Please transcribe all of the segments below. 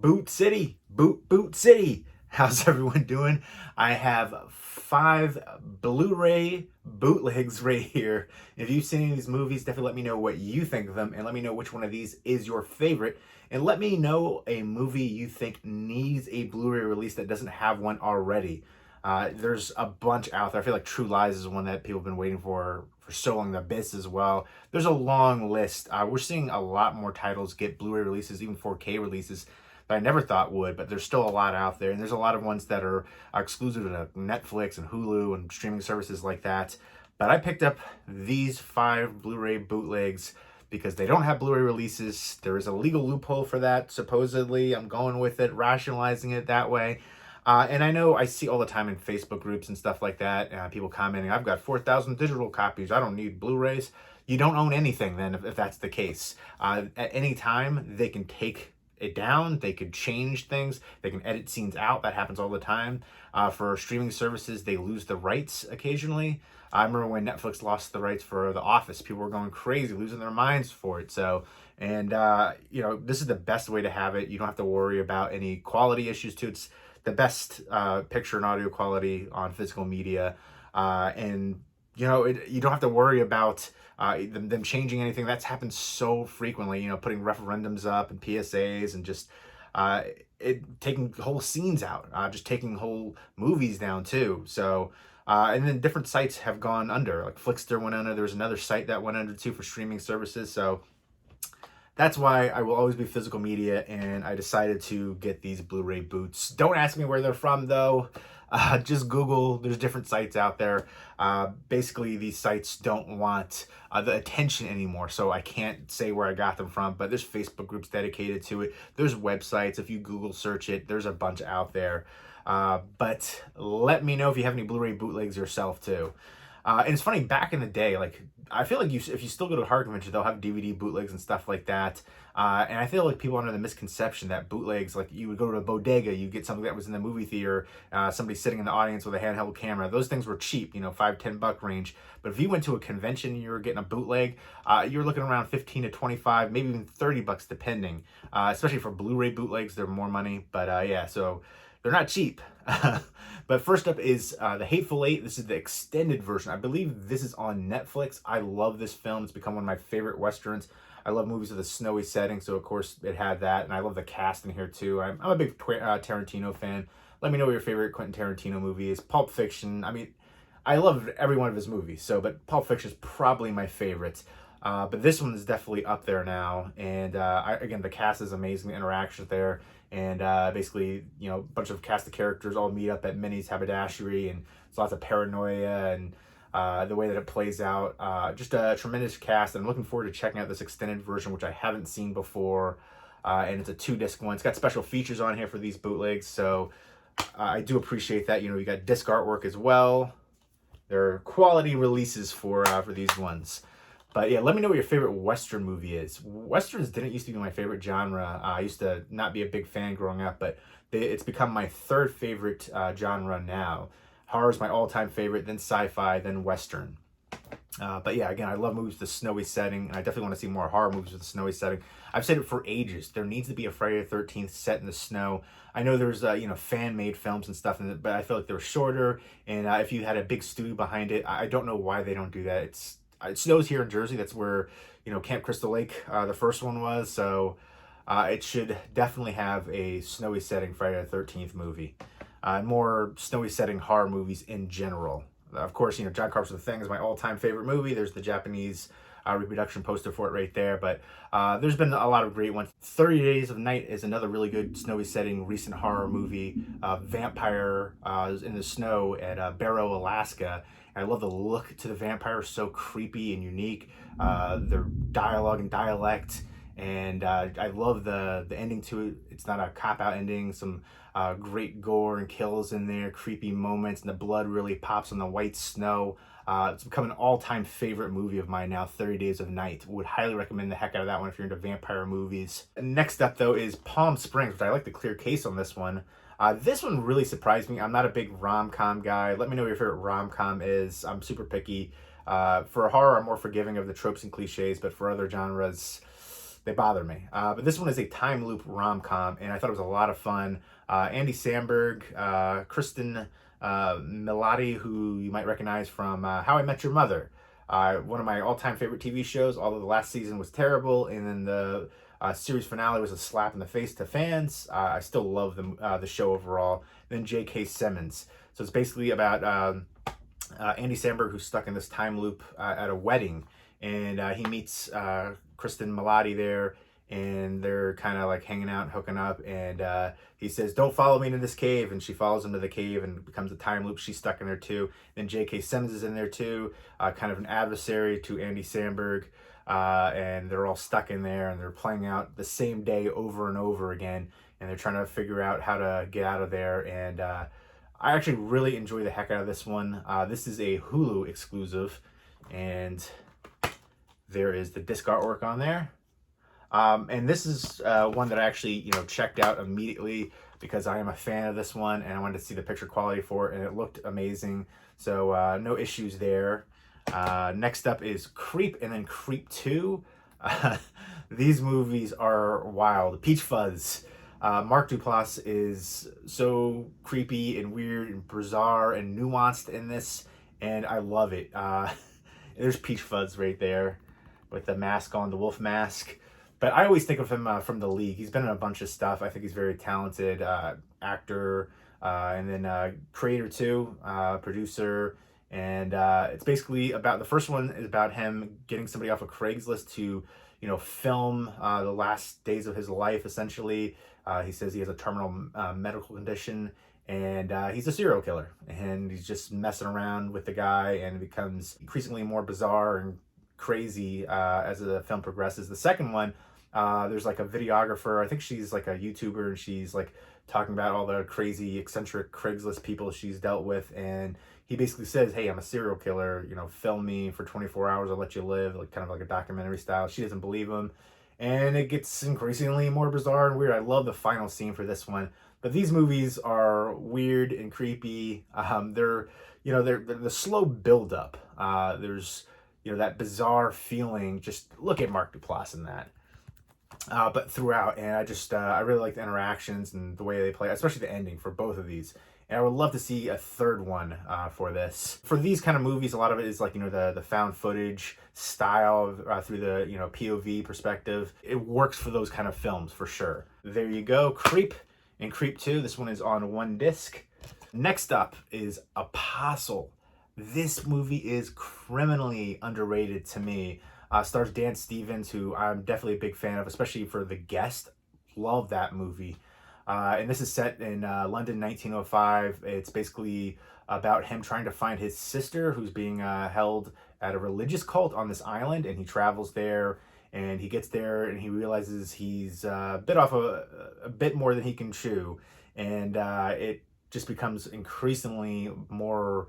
Boot City, Boot City. How's everyone doing? I have 5 Blu-ray bootlegs right here. If you've seen any of these movies, definitely let me know what you think of them, and let me know which one of these is your favorite. And let me know a movie you think needs a Blu-ray release that doesn't have one already. There's a bunch out there. I feel like True Lies is one that people have been waiting for so long. The Abyss as well. There's a long list. We're seeing a lot more titles get Blu-ray releases, even 4K releases, that I never thought would, but there's still a lot out there. And there's a lot of ones that are exclusive to Netflix and Hulu and streaming services like that. But I picked up these 5 Blu-ray bootlegs because they don't have Blu-ray releases. There is a legal loophole for that, supposedly. I'm going with it, rationalizing it that way. And I know I see all the time in Facebook groups and stuff like that, people commenting, I've got 4,000 digital copies, I don't need Blu-rays. You don't own anything then if that's the case. At any time, they can take it down, they could change things, they can edit scenes out. That happens all the time. For streaming services, they lose the rights occasionally. I remember when Netflix lost the rights for The Office, people were going crazy, losing their minds for it. So, and this is the best way to have it. You don't have to worry about any quality issues too. It's the best picture and audio quality on physical media, and you don't have to worry about them changing anything. That's happened so frequently, putting referendums up and PSAs and just taking whole scenes out, just taking whole movies down too. So and then different sites have gone under, like Flixster went under. There's another site that went under too for streaming services. So that's why I will always be physical media, and I decided to get these Blu-ray boots. Don't ask me where they're from, though. Just Google. There's different sites out there. Basically, these sites don't want the attention anymore, so I can't say where I got them from, but there's Facebook groups dedicated to it. There's websites. If you Google search it, there's a bunch out there. But let me know if you have any Blu-ray bootlegs yourself, too. And it's funny, back in the day, like, I feel like if you still go to a horror convention, they'll have DVD bootlegs and stuff like that. And I feel like people are under the misconception that bootlegs, like you would go to a bodega, you get something that was in the movie theater, somebody sitting in the audience with a handheld camera. Those things were cheap, $5-10 range. But if you went to a convention and you were getting a bootleg, you're looking around 15 to 25, maybe even $30 depending. Especially for Blu-ray bootlegs, they're more money. But yeah, so they're not cheap. But first up is The Hateful Eight. This is the extended version. I believe this is on Netflix. I love this film. It's become one of my favorite Westerns. I love movies with a snowy setting, so of course it had that. And I love the cast in here too. I'm a big Tarantino fan. Let me know what your favorite Quentin Tarantino movie is. Pulp Fiction. I mean, I love every one of his movies, but Pulp Fiction is probably my favorite. But this one is definitely up there now. And again, the cast is amazing. The interactions there. And basically, a bunch of cast of characters all meet up at Minnie's haberdashery, and there's lots of paranoia and the way that it plays out. Just a tremendous cast. I'm looking forward to checking out this extended version, which I haven't seen before. And it's a 2-disc one. It's got special features on here for these bootlegs, so I do appreciate that. You got disc artwork as well. They're quality releases for these ones. But yeah, let me know what your favorite Western movie is. Westerns didn't used to be my favorite genre. I used to not be a big fan growing up, but it's become my 3rd favorite genre now. Horror is my all-time favorite, then sci-fi, then Western. But yeah, again, I love movies with a snowy setting, and I definitely want to see more horror movies with a snowy setting. I've said it for ages. There needs to be a Friday the 13th set in the snow. I know there's fan-made films and stuff, but I feel like they're shorter, and if you had a big studio behind it, I don't know why they don't do that. It snows here in Jersey. That's where, Camp Crystal Lake, the first one was. So it should definitely have a snowy setting Friday the 13th movie. More snowy setting horror movies in general. Of course, John Carpenter's The Thing is my all-time favorite movie. There's the Japanese reproduction poster for it right there. But there's been a lot of great ones. 30 Days of Night is another really good snowy setting recent horror movie. Vampire is in the snow at Barrow, Alaska. I love the look to the vampire, so creepy and unique. Their dialogue and dialect, and I love the ending to it. It's not a cop-out ending. Some great gore and kills in there, creepy moments, and the blood really pops on the white snow. It's become an all-time favorite movie of mine now, 30 Days of Night. Would highly recommend the heck out of that one if you're into vampire movies. Next up, though, is Palm Springs, which I like the clear case on this one. This one really surprised me. I'm not a big rom-com guy. Let me know what your favorite rom-com is. I'm super picky. For horror, I'm more forgiving of the tropes and cliches, but for other genres, They bother me. But this one is a time loop rom-com, and I thought it was a lot of fun. Andy Samberg, Kristen Milotti, who you might recognize from How I Met Your Mother. One of my all-time favorite TV shows, although the last season was terrible, and then the series finale was a slap in the face to fans. I still love the show overall. Then J.K. Simmons. So it's basically about Andy Samberg, who's stuck in this time loop at a wedding, and he meets Kristen Milotti there, and they're kind of like hanging out and hooking up, and he says, "Don't follow me into this cave," and she follows him to the cave, and it becomes a time loop. She's stuck in there too. Then J.K. Simmons is in there too, kind of an adversary to Andy Samberg, and they're all stuck in there, and they're playing out the same day over and over again, and they're trying to figure out how to get out of there. And I actually really enjoy the heck out of this one. This is a Hulu exclusive, and there is the disc artwork on there. And this is one that I actually, checked out immediately because I am a fan of this one, and I wanted to see the picture quality for it, and it looked amazing. So no issues there. Next up is Creep, and then Creep 2. These movies are wild. Peach Fuzz. Mark Duplass is so creepy and weird and bizarre and nuanced in this, and I love it. There's Peach Fuzz right there with the mask on, the wolf mask. But I always think of him from The League. He's been in a bunch of stuff. I think he's very talented actor, and then creator too, producer. And it's basically about, the first one is about him getting somebody off of Craigslist to, film the last days of his life, essentially. He says he has a terminal medical condition, and he's a serial killer. And he's just messing around with the guy, and it becomes increasingly more bizarre and crazy as the film progresses. The second one, there's like a videographer. I think she's like a YouTuber, and she's like talking about all the crazy, eccentric Craigslist people she's dealt with. And he basically says, "Hey, I'm a serial killer, film me for 24 hours, I'll let you live," like kind of like a documentary style. She doesn't believe him, and it gets increasingly more bizarre and weird. I love the final scene for this one. But these movies are weird and creepy. They're the slow build-up. There's that bizarre feeling. Just look at Mark Duplass in that. But throughout, and I really like the interactions and the way they play, especially the ending for both of these. And I would love to see a third one for this. For these kind of movies, a lot of it is like, the found footage style through the, POV perspective. It works for those kind of films for sure. There you go, Creep and Creep 2. This one is on one disc. Next up is Apostle. This movie is criminally underrated to me. Stars Dan Stevens, who I'm definitely a big fan of, especially for The Guest. Love that movie. And this is set in London, 1905. It's basically about him trying to find his sister, who's being held at a religious cult on this island, and he travels there, and he gets there, and he realizes he's bit off a bit more than he can chew, and it just becomes increasingly more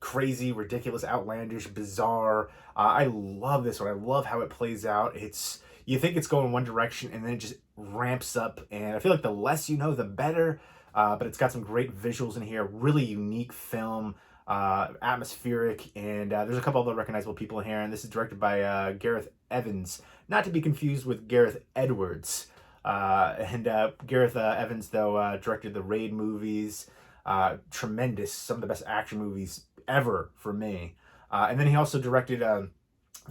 crazy, ridiculous, outlandish, bizarre. I love this one. I love how it plays out. You think it's going one direction, and then it just ramps up, and I feel like the less you know, the better. But it's got some great visuals in here, really unique film, atmospheric, and there's a couple other recognizable people in here. And this is directed by Gareth Evans, not to be confused with Gareth Edwards. Gareth Evans, though, directed the Raid movies. Tremendous, some of the best action movies ever for me. And then he also directed the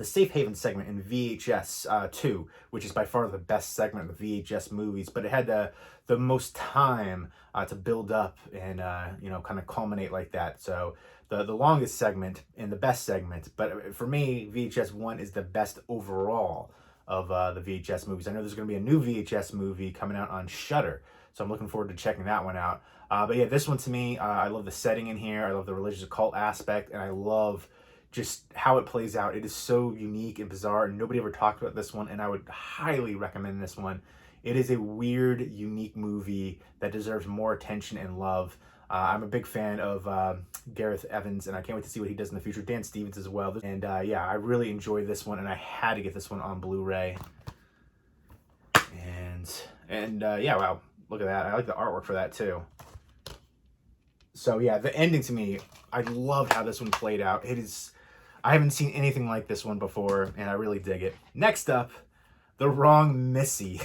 Safe Haven segment in VHS 2, which is by far the best segment of the VHS movies, but it had the most time to build up and kind of culminate like that. So the longest segment and the best segment, but for me, VHS 1 is the best overall of the VHS movies. I know there's going to be a new VHS movie coming out on Shudder, so I'm looking forward to checking that one out. But yeah, this one to me, I love the setting in here. I love the religious occult aspect, and I love just how it plays out. It is so unique and bizarre, and nobody ever talked about this one, and I would highly recommend this one. It is a weird, unique movie that deserves more attention and love. I'm a big fan of Gareth Evans, and I can't wait to see what he does in the future. Dan Stevens as well. And yeah, I really enjoyed this one, and I had to get this one on Blu-ray. And yeah, wow, look at that. I like the artwork for that too. So yeah, the ending to me, I loved how this one played out. I haven't seen anything like this one before, and I really dig it. Next up, The Wrong Missy.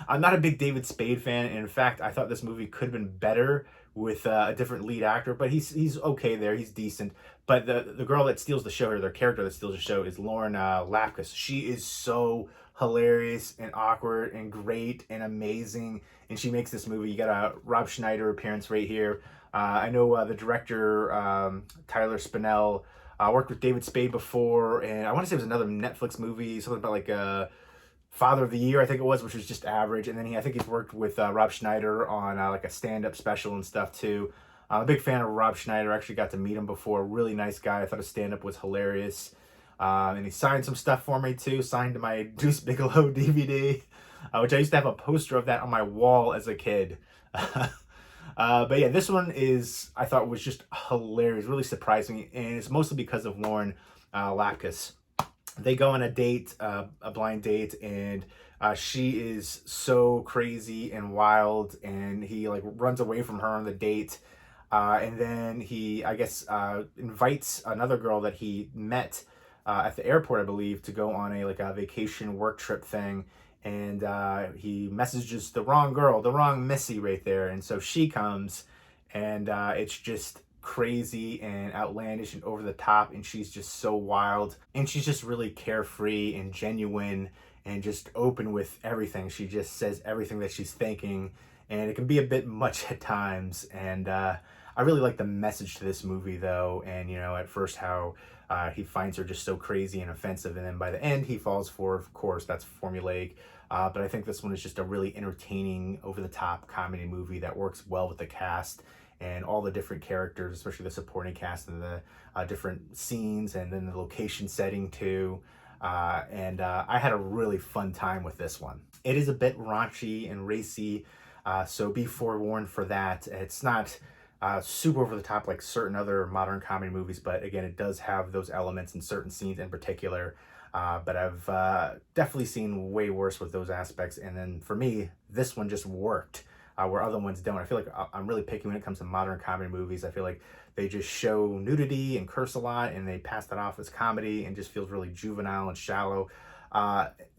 I'm not a big David Spade fan, and in fact, I thought this movie could have been better with a different lead actor, but he's okay there. He's decent. But the girl that steals the show, or the character that steals the show, is Lauren Lapkus. She is so hilarious and awkward and great and amazing, and she makes this movie. You got a Rob Schneider appearance right here. I know the director, Tyler Spinell, worked with David Spade before, and I want to say it was another Netflix movie, something about like Father of the Year, I think it was, which was just average. And then I think he's worked with Rob Schneider on like a stand-up special and stuff too. I'm a big fan of Rob Schneider. Actually got to meet him before. Really nice guy. I thought his stand-up was hilarious. And he signed some stuff for me too. Signed my Deuce Bigelow DVD, which I used to have a poster of that on my wall as a kid. But yeah, this one I thought was just hilarious, really surprising, and it's mostly because of Lauren Lapkus. They go on a date, a blind date, and she is so crazy and wild, and he like runs away from her on the date. And then he, I guess, invites another girl that he met at the airport, I believe, to go on a vacation work trip thing. And he messages the wrong girl, the wrong Missy right there. And so she comes, and it's just crazy and outlandish and over the top, and she's just so wild, and she's just really carefree and genuine and just open with everything. She just says everything that she's thinking, and it can be a bit much at times. And I really like the message to this movie though, and at first how he finds her just so crazy and offensive, and then by the end he falls for her. Of course, that's formulaic, but I think this one is just a really entertaining, over-the-top comedy movie that works well with the cast and all the different characters, especially the supporting cast and the different scenes, and then the location setting too. And I had a really fun time with this one. It is a bit raunchy and racy, so be forewarned for that. It's not super over the top like certain other modern comedy movies, but again, it does have those elements in certain scenes in particular. But I've definitely seen way worse with those aspects, and then for me, this one just worked. Where other ones don't. I feel like I'm really picky when it comes to modern comedy movies. I feel like they just show nudity and curse a lot, and they pass that off as comedy, and just feels really juvenile and shallow.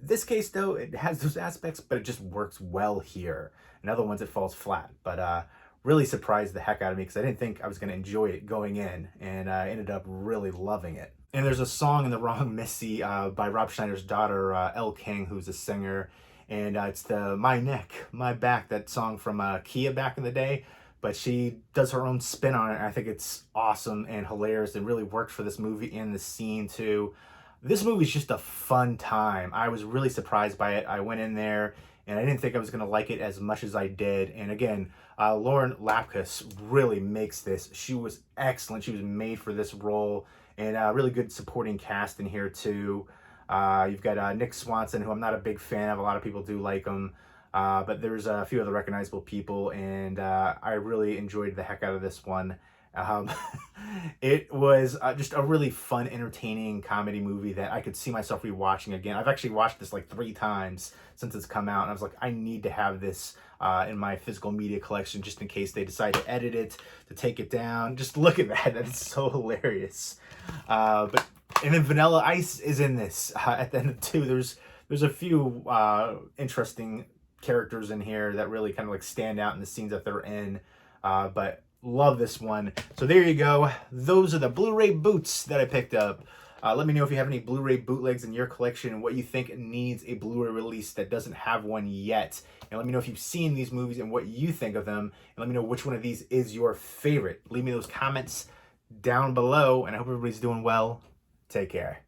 This case though, it has those aspects, but it just works well here. In other ones, it falls flat. But really surprised the heck out of me, because I didn't think I was going to enjoy it going in, and I ended up really loving it. And there's a song in The Wrong Missy by Rob Schneider's daughter, Elle King, who's a singer. And it's the My Neck, My Back, that song from Kia back in the day. But she does her own spin on it, and I think it's awesome and hilarious and really worked for this movie and the scene too. This movie's just a fun time. I was really surprised by it. I went in there, and I didn't think I was going to like it as much as I did. And again, Lauren Lapkus really makes this. She was excellent. She was made for this role, and really good supporting cast in here too. You've got Nick Swanson, who I'm not a big fan of. A lot of people do like him, but there's a few other recognizable people, and I really enjoyed the heck out of this one. It was just a really fun, entertaining comedy movie that I could see myself rewatching again. I've actually watched this like 3 times since it's come out, and I was like, I need to have this in my physical media collection just in case they decide to edit it, to take it down. Just look at that. That's so hilarious. And then Vanilla Ice is in this at the end too. There's a few interesting characters in here that really kind of like stand out in the scenes that they're in. But love this one. So there you go. Those are the Blu-ray boots that I picked up. Let me know if you have any Blu-ray bootlegs in your collection and what you think needs a Blu-ray release that doesn't have one yet. And let me know if you've seen these movies and what you think of them. And let me know which one of these is your favorite. Leave me those comments down below, and I hope everybody's doing well. Take care.